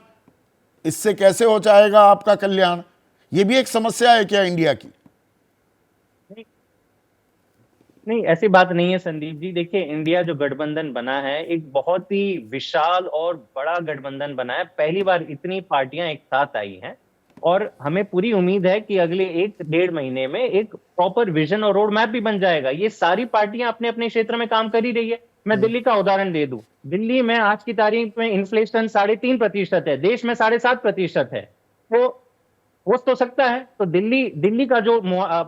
इससे कैसे हो जाएगा आपका कल्याण? ये भी एक समस्या है क्या इंडिया की?
नहीं, ऐसी बात नहीं है संदीप जी। देखिए, इंडिया जो गठबंधन बना है, एक बहुत ही विशाल और बड़ा गठबंधन बना है। पहली बार इतनी पार्टियां एक साथ आई हैं और हमें पूरी उम्मीद है कि अगले 1-1.5 महीने में एक प्रॉपर विजन और रोड मैप भी बन जाएगा। ये सारी पार्टियां अपने अपने क्षेत्र में काम कर ही रही है। मैं दिल्ली का उदाहरण दे दूं, दिल्ली में आज की तारीख में इन्फ्लेशन 3.5% है, देश में 7.5% है। तो हो तो सकता है, तो दिल्ली का जो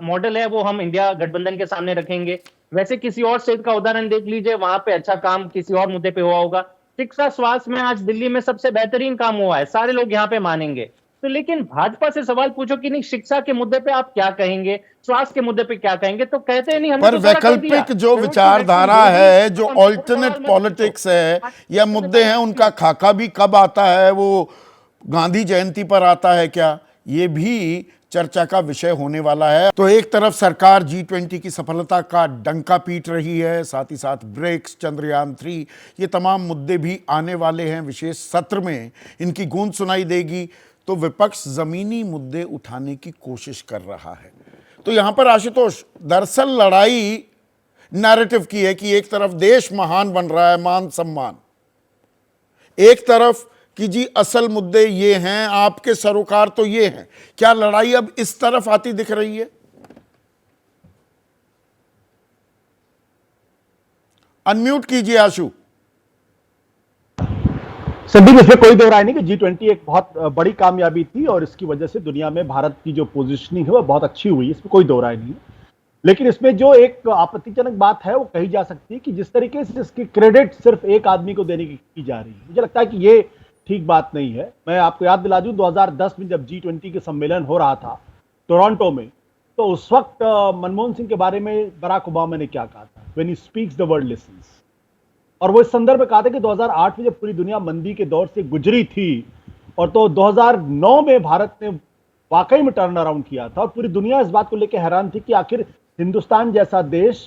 मॉडल है वो हम इंडिया गठबंधन के सामने रखेंगे। वैसे किसी और स्टेट का उदाहरण देख लीजिए, वहां पे अच्छा काम किसी और मुद्दे पे हुआ होगा। शिक्षा स्वास्थ्य में आज दिल्ली में सबसे बेहतरीन काम हुआ है, सारे लोग यहाँ पे मानेंगे। तो लेकिन भाजपा से सवाल पूछो कि नहीं शिक्षा के मुद्दे पे आप क्या कहेंगे, स्वास्थ्य के मुद्दे पे क्या कहेंगे, तो कहते हैं नहीं हमने
पर
तो सारा कर दिया।
वैकल्पिक जो
कोविड की
विचारधारा
वैक्सीन दे दी,
है, जो
तो हम
ऑल्टरनेट
सवाल मत
पॉलिटिक्स है,
पूछो।
या मुद्दे हैं, उनका खाका भी कब आता है, वो गांधी जयंती पर आता है क्या, ये भी चर्चा का विषय होने वाला है। तो एक तरफ सरकार G20 की सफलता का डंका पीट रही है, साथ ही साथ ब्रिक्स, चंद्रयान 3, ये तमाम मुद्दे भी आने वाले हैं। विशेष सत्र में इनकी गूंज सुनाई देगी। तो विपक्ष जमीनी मुद्दे उठाने की कोशिश कर रहा है। तो यहां पर आशुतोष, दरअसल लड़ाई नैरेटिव की है कि एक तरफ देश महान बन रहा है, मान सम्मान, एक तरफ कि जी असल मुद्दे ये हैं, आपके सरोकार तो ये हैं। क्या लड़ाई अब इस तरफ आती दिख रही है? अनम्यूट कीजिए आशु।
संदीप, इसमें कोई दो राय नहीं कि G20 एक बहुत बड़ी कामयाबी थी और इसकी वजह से दुनिया में भारत की जो पोजीशनिंग है वो बहुत अच्छी हुई, इसमें कोई दो राय नहीं है। लेकिन इसमें जो एक आपत्तिजनक बात है वो कही जा सकती है कि जिस तरीके से इसकी क्रेडिट सिर्फ एक आदमी को देने की जा रही है, मुझे लगता है कि ये ठीक बात नहीं है। मैं आपको याद दिला दूं, 2010 में जब G20 के सम्मेलन हो रहा था टोरंटो में, तो उस वक्त मनमोहन सिंह के बारे में बराक ओबामा ने क्या कहा था, when he speaks the world lessons. और वो इस संदर्भ में कहा था कि 2008 में जब पूरी दुनिया मंदी के दौर से गुजरी थी और तो 2009 में भारत ने वाकई में टर्न अराउंड किया था और पूरी दुनिया इस बात को लेकर हैरान थी कि आखिर हिंदुस्तान जैसा देश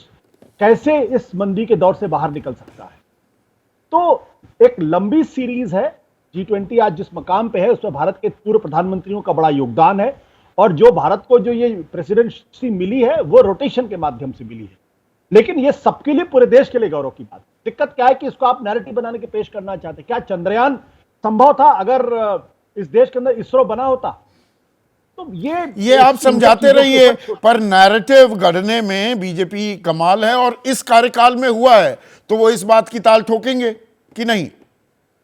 कैसे इस मंदी के दौर से बाहर निकल सकता है। तो एक लंबी सीरीज है। G20 आज जिस मकाम पे है उसमें भारत के पूर्व प्रधानमंत्रियों का बड़ा योगदान है और जो भारत को जो ये प्रेसिडेंसी मिली है वो रोटेशन के माध्यम से मिली है। लेकिन ये सबके लिए, पूरे देश के लिए गौरव की बात। दिक्कत क्या है कि इसको आप नैरेटिव बनाने के पेश करना चाहते हैं। क्या चंद्रयान संभव था अगर इस देश के अंदर इसरो बना होता? तो ये
आप समझाते रहिए, पर नैरेटिव गढ़ने में बीजेपी कमाल है और इस कार्यकाल में हुआ है, तो वो इस बात की ताल ठोकेंगे कि नहीं?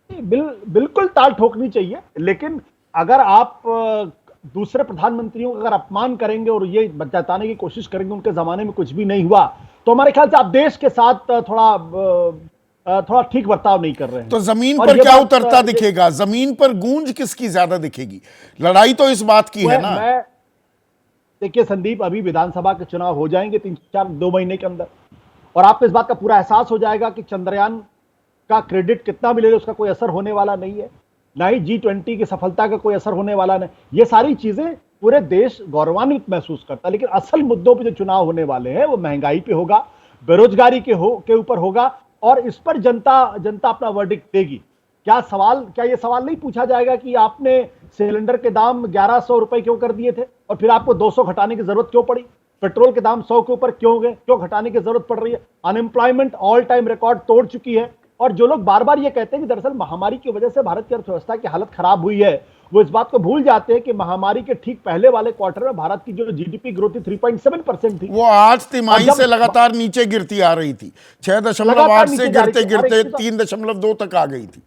बिल्कुल ताल ठोकनी चाहिए। लेकिन अगर आप दूसरे प्रधानमंत्रियों का अगर अपमान करेंगे और ये बताने की कोशिश करेंगे उनके जमाने में कुछ भी नहीं हुआ, तो हमारे ख्याल से आप देश के साथ थोड़ा ठीक बर्ताव नहीं कर रहे हैं।
तो जमीन पर क्या उतरता दिखेगा? जमीन पर गूंज किसकी ज्यादा दिखेगी? लड़ाई तो इस बात की है ना।
देखिए संदीप, अभी विधानसभा के चुनाव हो जाएंगे 2 महीने के अंदर और आपको इस बात का पूरा एहसास हो जाएगा कि चंद्रयान का क्रेडिट कितना मिलेगा उसका कोई असर होने वाला नहीं है, ना ही G20 की सफलता का कोई असर होने वाला नहीं। ये सारी चीजें पूरे देश गौरवान्वित महसूस करता है। लेकिन असल मुद्दों पे जो चुनाव होने वाले हैं वो महंगाई पे होगा, बेरोजगारी के ऊपर होगा और इस पर जनता अपना वर्डिक्ट देगी। क्या ये सवाल नहीं पूछा जाएगा कि आपने सिलेंडर के दाम 1100 रुपए क्यों कर दिए थे और फिर आपको 200 घटाने की जरूरत क्यों पड़ी? पेट्रोल के दाम 100 के ऊपर क्यों हो गए, क्यों घटाने की जरूरत पड़ रही है? अनएम्प्लॉयमेंट ऑल टाइम रिकॉर्ड तोड़ चुकी है और जो लोग बार बार ये कहते हैं कि दरअसल महामारी की वजह से भारत की अर्थव्यवस्था की हालत खराब हुई है, वो इस बात को भूल जाते हैं कि महामारी के ठीक पहले वाले क्वार्टर में भारत की जो जीडीपी ग्रोथ थी 3.7% थी,
वो 8 तिमाही से लगातार नीचे गिरती आ रही थी। 6.8 से गिरते गिरते 3.2 तक आ गई थी।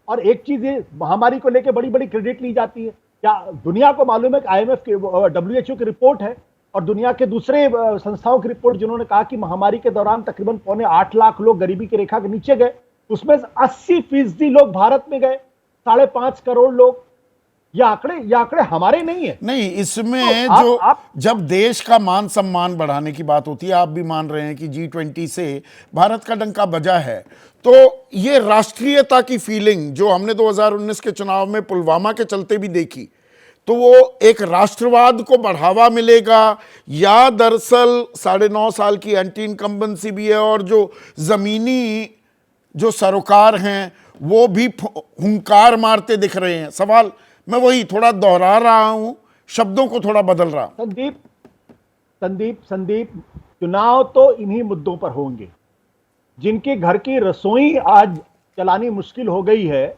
और एक चीज ये महामारी को लेकर बड़ी बड़ी क्रेडिट ली जाती है। क्या दुनिया को मालूम है कि IMF की WHO की रिपोर्ट है और दुनिया के दूसरे संस्थाओं की रिपोर्ट जिन्होंने कहा कि महामारी के दौरान तकरीबन 8.25 लाख लोग गरीबी की रेखा के नीचे गए, उसमें 80% लोग भारत में गए, 5.5 करोड़ लोग। ये आंकड़े हमारे नहीं है।
नहीं, इसमें तो जब देश का मान सम्मान बढ़ाने की बात होती है, आप भी मान रहे हैं कि G20 से भारत का डंका बजा है, तो ये राष्ट्रीयता की फीलिंग जो हमने 2019 के चुनाव में पुलवामा के चलते भी देखी, तो वो एक राष्ट्रवाद को बढ़ावा मिलेगा या दरअसल 9.5 साल की एंटी इनकम्बेंसी भी है और जो जमीनी जो सरोकार हैं वो भी हुंकार मारते दिख रहे हैं? सवाल मैं वही थोड़ा दोहरा रहा हूं, शब्दों को थोड़ा बदल रहा हूं।
संदीप, चुनाव तो इन्हीं मुद्दों पर होंगे। जिनके घर की रसोई आज चलानी मुश्किल हो गई है,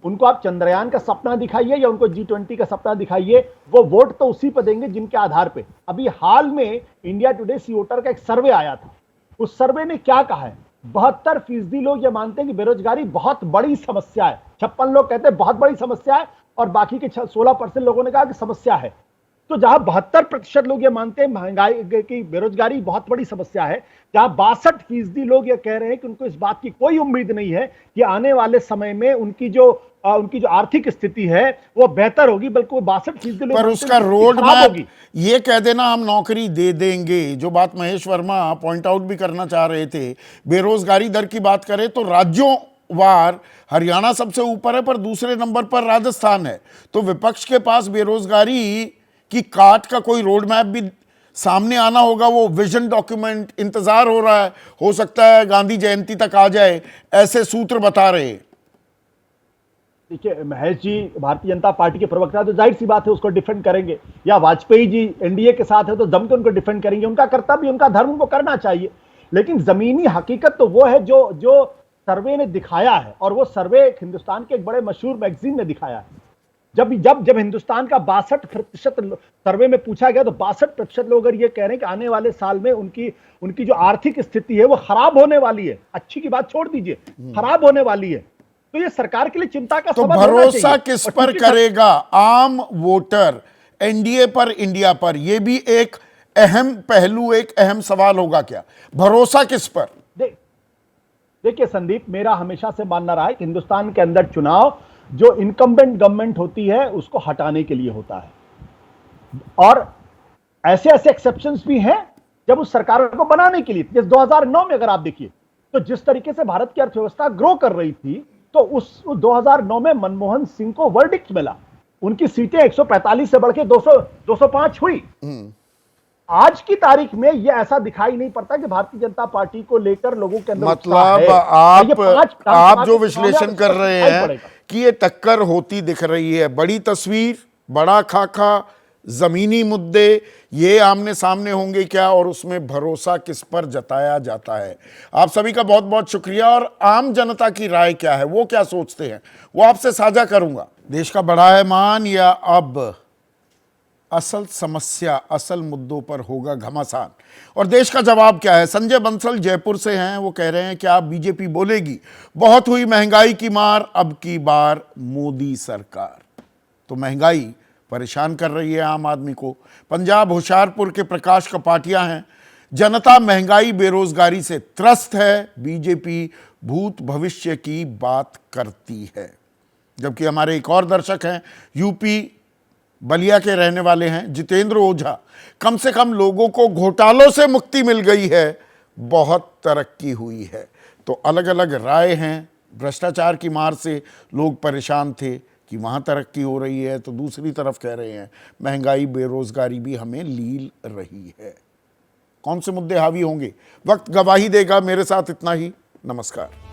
उनको आप चंद्रयान का सपना दिखाइए या उनको G20 का सपना दिखाइए, वो वोट तो उसी पर देंगे जिनके आधार पे। अभी हाल में इंडिया टुडे सी वोटर का एक सर्वे आया था, उस सर्वे ने क्या कहा है, 72% लोग ये मानते हैं कि बेरोजगारी बहुत बड़ी समस्या है। 56 लोग कहते हैं बहुत बड़ी समस्या है और बाकी के 16% लोगों ने कहा कि समस्या है। तो जहां 72% लोग ये मानते हैं महंगाई की, बेरोजगारी बहुत बड़ी समस्या है, जहां 62% लोग ये कह रहे हैं कि उनको इस बात की कोई उम्मीद नहीं है कि आने वाले समय में उनकी जो आर्थिक स्थिति है वो बेहतर होगी, बल्कि वो 62% लोग
पर
मानते
उसका
हैं कि
रोड
खराब
मैप
होगी।
ये कह देना हम नौकरी दे देंगे, जो बात महेश वर्मा पॉइंट आउट भी करना चाह रहे थे। बेरोजगारी दर की बात करें तो राज्यों वार हरियाणा सबसे ऊपर है, पर दूसरे नंबर पर राजस्थान है। तो विपक्ष के पास बेरोजगारी की काट का कोई रोड मैप भी सामने आना होगा। वो विजन डॉक्यूमेंट इंतजार हो रहा है, हो सकता है गांधी जयंती तक आ जाए, ऐसे सूत्र बता रहे हैं।
देखिए, महेश जी भारतीय जनता पार्टी के प्रवक्ता, तो जाहिर सी बात है उसको डिफेंड करेंगे, या वाजपेयी जी एनडीए के साथ है तो जम के उनको डिफेंड करेंगे। उनका कर्तव्य, उनका धर्म उनको करना चाहिए। लेकिन जमीनी हकीकत तो वो है जो सर्वे ने दिखाया है, और वो सर्वे हिंदुस्तान के एक बड़े मशहूर मैगजीन ने दिखाया है। जब हिंदुस्तान का 62% सर्वे में पूछा गया, तो 62% लोग अगर ये कह रहे हैं कि आने वाले साल में उनकी जो आर्थिक स्थिति है वो खराब होने वाली है, अच्छी की बात छोड़ दीजिए, खराब होने वाली है, तो ये सरकार के लिए चिंता का
तो
सबब होना
भरोसा
चाहिए।
किस
और
पर
क्योंकि
करेगा आम वोटर, एनडीए पर, इंडिया पर? यह भी एक अहम पहलू, एक अहम सवाल होगा। क्या भरोसा किस पर?
देखिए संदीप, मेरा हमेशा से मानना रहा है कि हिंदुस्तान के अंदर चुनाव जो इनकम्बेंट गवर्नमेंट होती है उसको हटाने के लिए होता है, और ऐसे एक्सेप्शंस भी हैं जब उस सरकार को बनाने के लिए। जैसे 2009 में अगर आप देखिए, तो जिस तरीके से भारत की अर्थव्यवस्था ग्रो कर रही थी, तो उस 2009 में मनमोहन सिंह को वर्डिक्ट मिला, उनकी सीटें 145 से बढ़ के 205 हुई। आज की तारीख में यह ऐसा दिखाई नहीं पड़ता कि भारतीय जनता पार्टी को लेकर लोगों के अंदर उत्साह है।
मतलब आप जो विश्लेषण कर रहे
दिखाई
हैं
पड़ेगा।
कि ये टक्कर होती दिख रही है, बड़ी तस्वीर, बड़ा खाका, जमीनी मुद्दे ये आमने सामने होंगे क्या, और उसमें भरोसा किस पर जताया जाता है? आप सभी का बहुत बहुत शुक्रिया। और आम जनता की राय क्या है, वो क्या सोचते हैं, वो आपसे साझा करूंगा। देश का बड़ा है मान, या अब असल समस्या, असल मुद्दों पर होगा घमासान? और देश का जवाब क्या है? संजय बंसल जयपुर से हैं, वो कह रहे हैं कि आप बीजेपी बोलेगी बहुत हुई महंगाई की मार, अब की बार मोदी सरकार। तो महंगाई परेशान कर रही है आम आदमी को। पंजाब होशियारपुर के प्रकाश कपाटिया हैं, जनता महंगाई बेरोजगारी से त्रस्त है, बीजेपी भूत भविष्य की बात करती है। जबकि हमारे एक और दर्शक हैं, यूपी बलिया के रहने वाले हैं, जितेंद्र ओझा, कम से कम लोगों को घोटालों से मुक्ति मिल गई है, बहुत तरक्की हुई है। तो अलग अलग राय हैं। भ्रष्टाचार की मार से लोग परेशान थे कि वहाँ तरक्की हो रही है, तो दूसरी तरफ कह रहे हैं महंगाई बेरोजगारी भी हमें लील रही है। कौन से मुद्दे हावी होंगे, वक्त गवाही देगा। मेरे साथ इतना ही, नमस्कार।